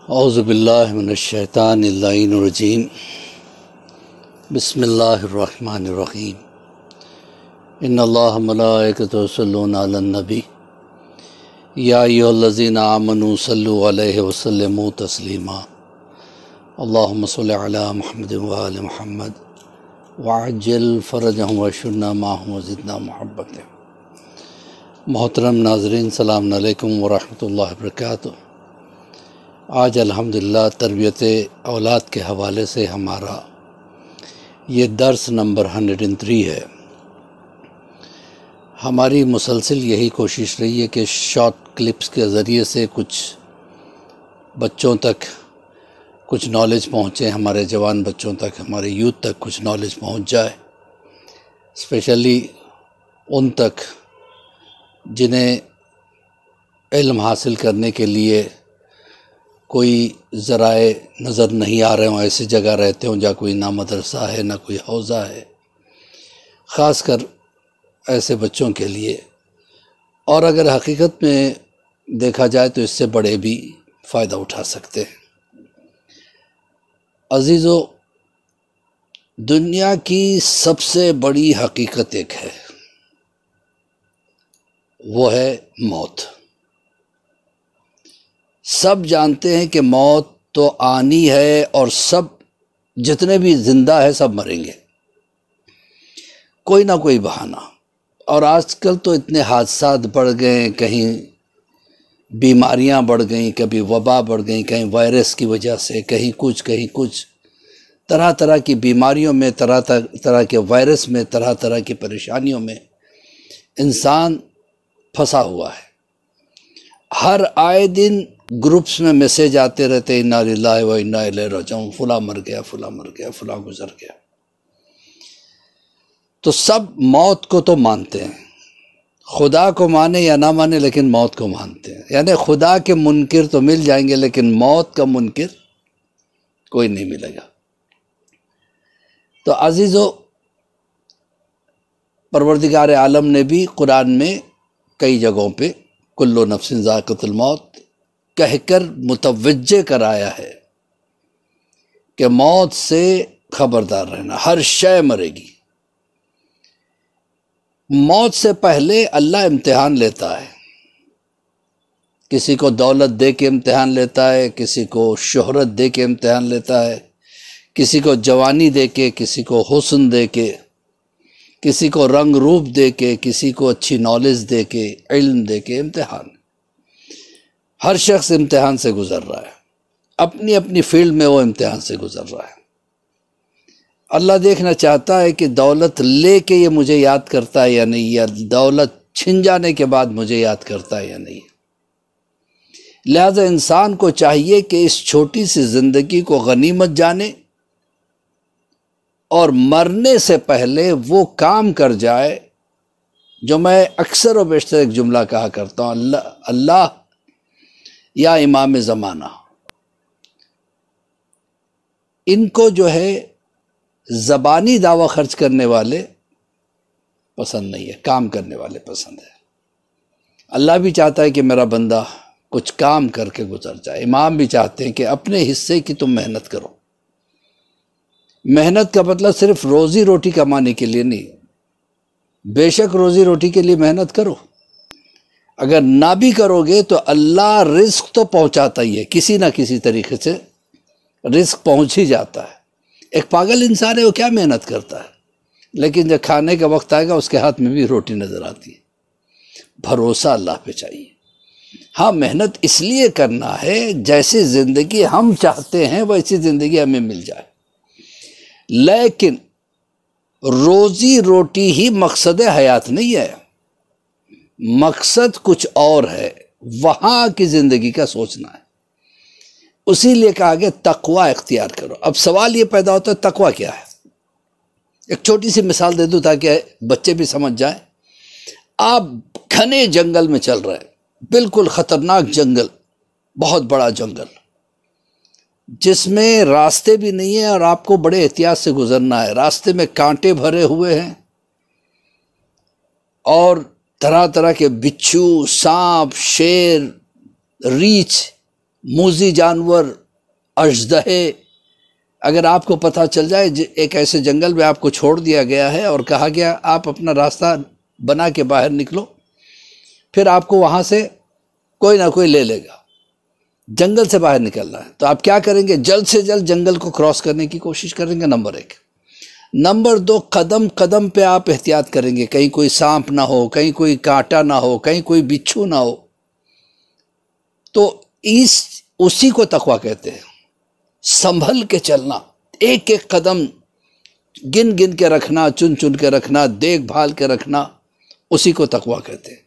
اعوذ باللہ من الشیطان اللعین الرجیم بسم اللہ الرحمن الرحیم ان اللہ ملائکتہ یصلون علی النبی یا ایھا الذین آمنوا صلوا علیہ وسلموا تسلیما اللہم صل علی محمد وآل محمد وعجل فرجہم واشرنا معہم وزدنا محبت۔ محترم ناظرین، السلام علیکم ورحمۃ اللہ وبرکاتہ۔ آج الحمدللہ تربیت اولاد کے حوالے سے ہمارا یہ درس نمبر 103 ہے۔ ہماری مسلسل یہی کوشش رہی ہے کہ شارٹ کلپس کے ذریعے سے کچھ بچوں تک کچھ نالج پہنچے، ہمارے جوان بچوں تک، ہمارے یوتھ تک کچھ نالج پہنچ جائے، اسپیشلی ان تک جنہیں علم حاصل کرنے کے لیے کوئی ذرائع نظر نہیں آ رہے ہوں، ایسی جگہ رہتے ہوں جہاں کوئی نہ مدرسہ ہے نہ کوئی حوزہ ہے، خاص کر ایسے بچوں کے لیے۔ اور اگر حقیقت میں دیکھا جائے تو اس سے بڑے بھی فائدہ اٹھا سکتے ہیں۔ عزیزو، دنیا کی سب سے بڑی حقیقت ایک ہے، وہ ہے موت۔ سب جانتے ہیں کہ موت تو آنی ہے، اور سب جتنے بھی زندہ ہیں سب مریں گے، کوئی نہ کوئی بہانہ۔ اور آج کل تو اتنے حادثات بڑھ گئے ہیں، کہیں بیماریاں بڑھ گئیں، کبھی وبا بڑھ گئیں، کہیں وائرس کی وجہ سے، کہیں کچھ طرح طرح کی بیماریوں میں، طرح طرح کے وائرس میں، طرح طرح کی پریشانیوں میں انسان پھنسا ہوا ہے۔ ہر آئے دن گروپس میں میسیج آتے رہتے، انا للہ و انا الیہ راجعون، فلاں مر گیا، فلاں مر گیا، فلاں گزر گیا۔ تو سب موت کو تو مانتے ہیں، خدا کو مانے یا نہ مانے لیکن موت کو مانتے ہیں۔ یعنی خدا کے منکر تو مل جائیں گے لیکن موت کا منکر کوئی نہیں ملے گا۔ تو عزیزو، پروردگار عالم نے بھی قرآن میں کئی جگہوں پہ کل نفس ذائقۃ الموت کہہ کر متوجہ کرایا ہے کہ موت سے خبردار رہنا، ہر شے مرے گی۔ موت سے پہلے اللہ امتحان لیتا ہے، کسی کو دولت دے کے امتحان لیتا ہے، کسی کو شہرت دے کے امتحان لیتا ہے، کسی کو جوانی دے کے، کسی کو حسن دے کے، کسی کو رنگ روپ دے کے، کسی کو اچھی نالج دے کے، علم دے کے۔ امتحان، ہر شخص امتحان سے گزر رہا ہے، اپنی اپنی فیلڈ میں وہ امتحان سے گزر رہا ہے۔ اللہ دیکھنا چاہتا ہے کہ دولت لے کے یہ مجھے یاد کرتا ہے یا نہیں، یا دولت چھن جانے کے بعد مجھے یاد کرتا ہے یا نہیں۔ لہذا انسان کو چاہیے کہ اس چھوٹی سی زندگی کو غنیمت جانے، اور مرنے سے پہلے وہ کام کر جائے جو میں اکثر و بیشتر ایک جملہ کہا کرتا ہوں، اللہ یا امام زمانہ، ان کو جو ہے زبانی دعویٰ خرچ کرنے والے پسند نہیں ہے، کام کرنے والے پسند ہے۔ اللہ بھی چاہتا ہے کہ میرا بندہ کچھ کام کر کے گزر جائے، امام بھی چاہتے ہیں کہ اپنے حصے کی تم محنت کرو۔ محنت کا مطلب صرف روزی روٹی کمانے کے لیے نہیں، بے شک روزی روٹی کے لیے محنت کرو، اگر نہ بھی کرو گے تو اللہ رزق تو پہنچاتا ہی ہے، کسی نہ کسی طریقے سے رزق پہنچ ہی جاتا ہے۔ ایک پاگل انسان ہے، وہ کیا محنت کرتا ہے، لیکن جب کھانے کا وقت آئے گا اس کے ہاتھ میں بھی روٹی نظر آتی ہے۔ بھروسہ اللہ پہ چاہیے۔ ہاں، محنت اس لیے کرنا ہے جیسی زندگی ہم چاہتے ہیں ویسی زندگی ہمیں مل جائے، لیکن روزی روٹی ہی مقصد حیات نہیں ہے، مقصد کچھ اور ہے، وہاں کی زندگی کا سوچنا ہے۔ اسی لیے کہا کہ تقوی اختیار کرو۔ اب سوال یہ پیدا ہوتا ہے، تقوی کیا ہے؟ ایک چھوٹی سی مثال دے دوں تاکہ بچے بھی سمجھ جائیں۔ آپ گھنے جنگل میں چل رہے ہیں، بالکل خطرناک جنگل، بہت بڑا جنگل، جس میں راستے بھی نہیں ہیں اور آپ کو بڑے احتیاط سے گزرنا ہے۔ راستے میں کانٹے بھرے ہوئے ہیں، اور طرح طرح کے بچھو، سانپ، شیر، ریچھ موذی جانور، اژدہے، اگر آپ کو پتہ چل جائے ایک ایسے جنگل میں آپ کو چھوڑ دیا گیا ہے اور کہا گیا آپ اپنا راستہ بنا کے باہر نکلو، پھر آپ کو وہاں سے کوئی نہ کوئی لے لے گا، جنگل سے باہر نکلنا ہے، تو آپ کیا کریں گے؟ جلد سے جلد جنگل کو کراس کرنے کی کوشش کریں گے، نمبر 1۔ نمبر 2، قدم قدم پہ آپ احتیاط کریں گے، کہیں کوئی سانپ نہ ہو، کہیں کوئی کانٹا نہ ہو، کہیں کوئی بچھو نہ ہو، تو اسی کو تقویٰ کہتے ہیں، سنبھل کے چلنا، ایک ایک قدم گن گن کے رکھنا، چن چن کے رکھنا، دیکھ بھال کے رکھنا، اسی کو تقویٰ کہتے ہیں،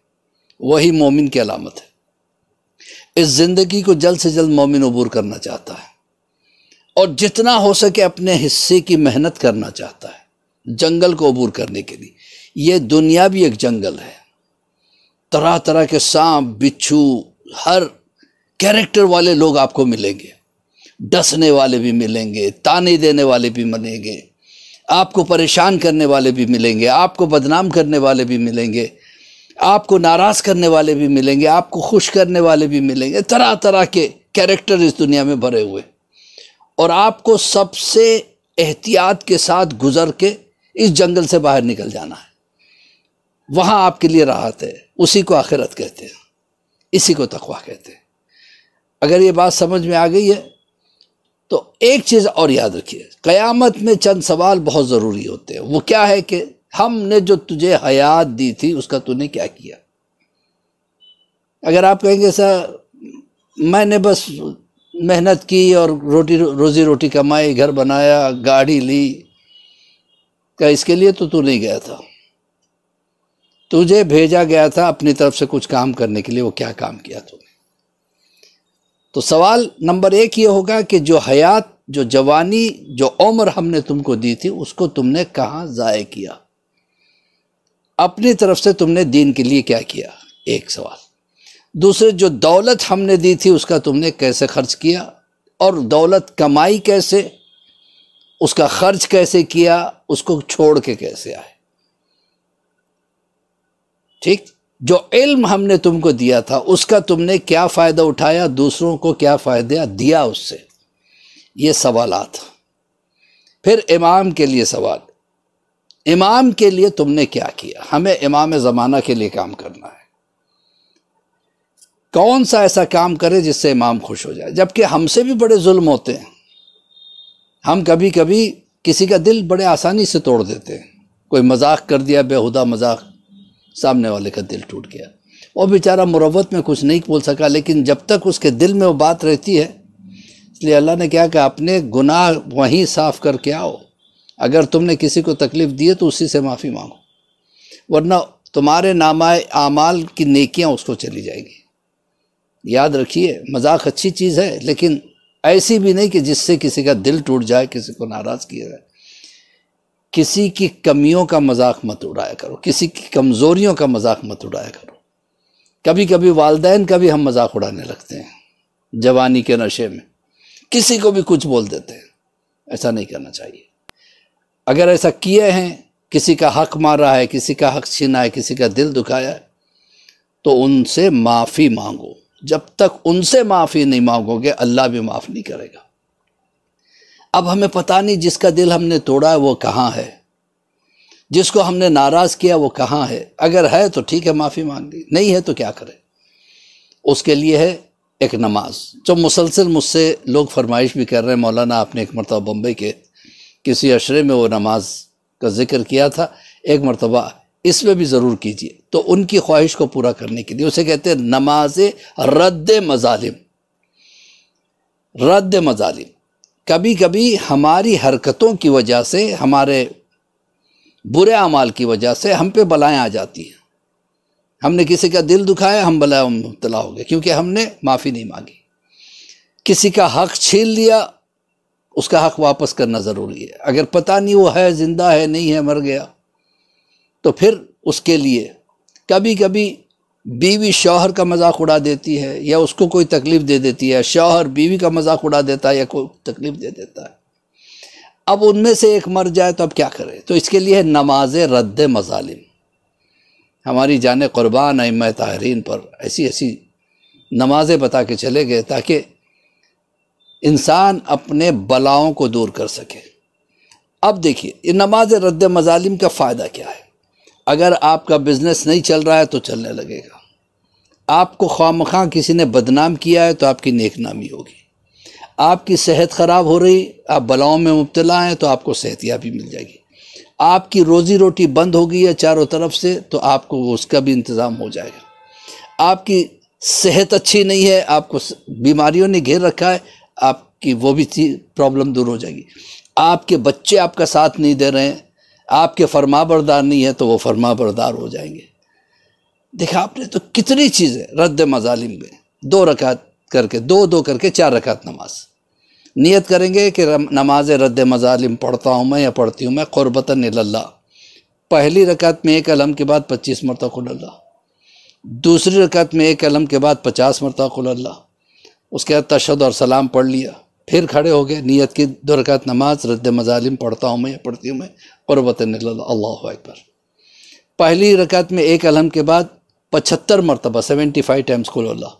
وہی مومن کی علامت ہے۔ اس زندگی کو جلد سے جلد مومن عبور کرنا چاہتا ہے اور جتنا ہو سکے اپنے حصے کی محنت کرنا چاہتا ہے جنگل کو عبور کرنے کے لیے۔ یہ دنیا بھی ایک جنگل ہے، طرح طرح کے سانپ، بچھو، ہر کیریکٹر والے لوگ آپ کو ملیں گے، ڈسنے والے بھی ملیں گے، تانے دینے والے بھی ملیں گے، آپ کو پریشان کرنے والے بھی ملیں گے، آپ کو بدنام کرنے والے بھی ملیں گے، آپ کو ناراض کرنے والے بھی ملیں گے، آپ کو خوش کرنے والے بھی ملیں گے، طرح طرح کے کیریکٹر اس دنیا میں بھرے ہوئے، اور آپ کو سب سے احتیاط کے ساتھ گزر کے اس جنگل سے باہر نکل جانا ہے، وہاں آپ کے لیے راحت ہے، اسی کو آخرت کہتے ہیں، اسی کو تقویٰ کہتے ہیں۔ اگر یہ بات سمجھ میں آ گئی ہے تو ایک چیز اور یاد رکھیے، قیامت میں چند سوال بہت ضروری ہوتے ہیں، وہ کیا ہے کہ ہم نے جو تجھے حیات دی تھی اس کا تو نے کیا کیا؟ اگر آپ کہیں گے سر میں نے بس محنت کی اور روزی روٹی کمائی، گھر بنایا، گاڑی لی، کہ اس کے لیے تو نہیں گیا تھا، تجھے بھیجا گیا تھا اپنی طرف سے کچھ کام کرنے کے لیے، وہ کیا کام کیا تو نے؟ تو سوال نمبر 1 یہ ہوگا کہ جو حیات، جو جوانی، جو عمر ہم نے تم کو دی تھی اس کو تم نے کہاں ضائع کیا؟ اپنی طرف سے تم نے دین کے لیے کیا کیا؟ ایک سوال۔ دوسرے، جو دولت ہم نے دی تھی اس کا تم نے کیسے خرچ کیا، اور دولت کمائی کیسے، اس کا خرچ کیسے کیا، اس کو چھوڑ کے کیسے آئے؟ ٹھیک، جو علم ہم نے تم کو دیا تھا اس کا تم نے کیا فائدہ اٹھایا، دوسروں کو کیا فائدہ دیا اس سے؟ یہ سوالات۔ پھر امام کے لیے سوال، امام کے لیے تم نے کیا کیا؟ ہمیں امام زمانہ کے لیے کام کرنا ہے، کون سا ایسا کام کرے جس سے امام خوش ہو جائے؟ جبکہ ہم سے بھی بڑے ظلم ہوتے ہیں، ہم کبھی کبھی کسی کا دل بڑے آسانی سے توڑ دیتے ہیں، کوئی مذاق کر دیا، بےہودہ مذاق، سامنے والے کا دل ٹوٹ گیا، وہ بیچارہ مروت میں کچھ نہیں بول سکا، لیکن جب تک اس کے دل میں وہ بات رہتی ہے، اس لیے اللہ نے کیا کہ اپنے گناہ وہیں صاف کر کے آؤ، اگر تم نے کسی کو تکلیف دی ہے تو اسی سے معافی مانگو، ورنہ تمہارے نامہ اعمال کی نیکیاں اس کو چلی جائے گی۔ یاد رکھیے، مذاق اچھی چیز ہے لیکن ایسی بھی نہیں کہ جس سے کسی کا دل ٹوٹ جائے، کسی کو ناراض کیا جائے۔ کسی کی کمیوں کا مذاق مت اڑایا کرو، کسی کی کمزوریوں کا مذاق مت اڑایا کرو۔ کبھی کبھی والدین کا بھی ہم مذاق اڑانے لگتے ہیں جوانی کے نشے میں، کسی کو بھی کچھ بول دیتے ہیں، ایسا نہیں کرنا چاہیے۔ اگر ایسا کیے ہیں، کسی کا حق مارا ہے، کسی کا حق چھینا ہے، کسی کا دل دکھایا ہے، تو ان سے معافی مانگو۔ جب تک ان سے معافی نہیں مانگو گے اللہ بھی معاف نہیں کرے گا۔ اب ہمیں پتہ نہیں جس کا دل ہم نے توڑا ہے وہ کہاں ہے، جس کو ہم نے ناراض کیا وہ کہاں ہے۔ اگر ہے تو ٹھیک ہے، معافی مانگ لی، نہیں ہے تو کیا کرے؟ اس کے لیے ہے ایک نماز، جو مسلسل مجھ سے لوگ فرمائش بھی کر رہے ہیں، مولانا آپ نے ایک مرتبہ بمبئی کے کسی عشرے میں وہ نماز کا ذکر کیا تھا، ایک مرتبہ اس میں بھی ضرور کیجیے، تو ان کی خواہش کو پورا کرنے کے لیے اسے کہتے ہیں نماز رد مظالم۔ رد مظالم، کبھی کبھی ہماری حرکتوں کی وجہ سے، ہمارے برے اعمال کی وجہ سے ہم پہ بلائیں آ جاتی ہیں، ہم نے کسی کا دل دکھایا، ہم بلائیں میں مبتلا ہو گئے کیونکہ ہم نے معافی نہیں مانگی۔ کسی کا حق چھین لیا، اس کا حق واپس کرنا ضروری ہے۔ اگر پتہ نہیں وہ ہے، زندہ ہے، نہیں ہے، مر گیا، تو پھر اس کے لیے کبھی کبھی بیوی شوہر کا مذاق اڑا دیتی ہے یا اس کو کوئی تکلیف دے دیتی ہے، شوہر بیوی کا مذاق اڑا دیتا ہے یا کوئی تکلیف دے دیتا ہے، اب ان میں سے ایک مر جائے تو اب کیا کرے؟ تو اس کے لیے نماز رد مظالم۔ ہماری جانِ قربان ائمہ طاہرین پر ایسی ایسی نمازیں بتا کے چلے گئے تاکہ انسان اپنے بلاؤں کو دور کر سکے۔ اب دیکھیے یہ نماز رد مظالم کا فائدہ کیا ہے۔ اگر آپ کا بزنس نہیں چل رہا ہے تو چلنے لگے گا، آپ کو خواہ مخواہ کسی نے بدنام کیا ہے تو آپ کی نیک نامی ہوگی، آپ کی صحت خراب ہو رہی، آپ بلاؤں میں مبتلا ہیں تو آپ کو صحت یابی مل جائے گی، آپ کی روزی روٹی بند ہو گئی ہے چاروں طرف سے تو آپ کو اس کا بھی انتظام ہو جائے گا، آپ کی صحت اچھی نہیں ہے، آپ کو بیماریوں نے گھیر رکھا ہے، آپ کی وہ بھی پرابلم دور ہو جائے گی، آپ کے بچے آپ کا ساتھ نہیں دے رہے ہیں، آپ کے فرما بردار نہیں ہے تو وہ فرما بردار ہو جائیں گے۔ دیکھا آپ نے تو کتنی چیزیں رد مظالم میں، 2 رکعت کر کے 2 کر کے 4 رکعت نماز، نیت کریں گے کہ نماز رد مظالم پڑھتا ہوں میں یا پڑھتی ہوں میں قربتاً اللہ، پہلی رکعت میں 1 الحمد کے بعد 25 مرتبہ قل اللہ، دوسری رکعت میں 1 الحمد کے بعد 50 مرتبہ قل اللہ، اس کے بعد تشہد اور سلام پڑھ لیا، پھر کھڑے ہو گئے، نیت کی 2 رکعت نماز رد مظالم پڑھتا ہوں میں یا پڑھتی ہوں میں قربتاً اللہ، اللہ اکبر۔ پہلی رکعت میں 1 الحمد کے بعد 75 مرتبہ 75 ٹائمز قل اللہ،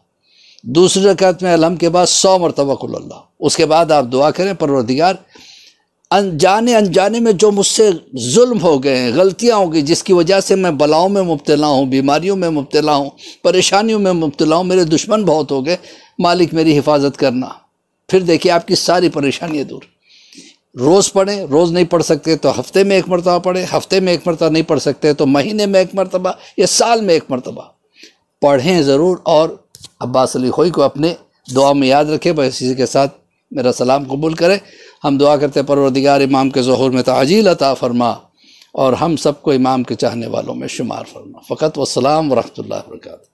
دوسری رکعت میں الحمد کے بعد 100 مرتبہ قل اللہ، اس کے بعد آپ دعا کریں پروردگار انجانے میں جو مجھ سے ظلم ہو گئے ہیں، غلطیاں ہو گئی جس کی وجہ سے میں بلاؤں میں مبتلا ہوں، بیماریوں میں مبتلا ہوں، پریشانیوں میں مبتلا ہوں، میرے دشمن بہت ہو گئے، مالک میری حفاظت کرنا۔ پھر دیکھیے آپ کی ساری پریشانیاں دور۔ روز پڑھیں، روز نہیں پڑھ سکتے تو ہفتے میں 1 مرتبہ پڑھیں، ہفتے میں 1 مرتبہ نہیں پڑھ سکتے تو مہینے میں 1 مرتبہ یا سال میں 1 مرتبہ پڑھیں ضرور۔ اور عباس علی خوئی کو اپنے دعا میں یاد رکھے، بس اسی کے ساتھ میرا سلام قبول کرے۔ ہم دعا کرتے پروردگار امام کے ظہور میں تعجیل عطا فرما اور ہم سب کو امام کے چاہنے والوں میں شمار فرما۔ فقط والسلام ورحمۃ اللہ وبرکاتہ۔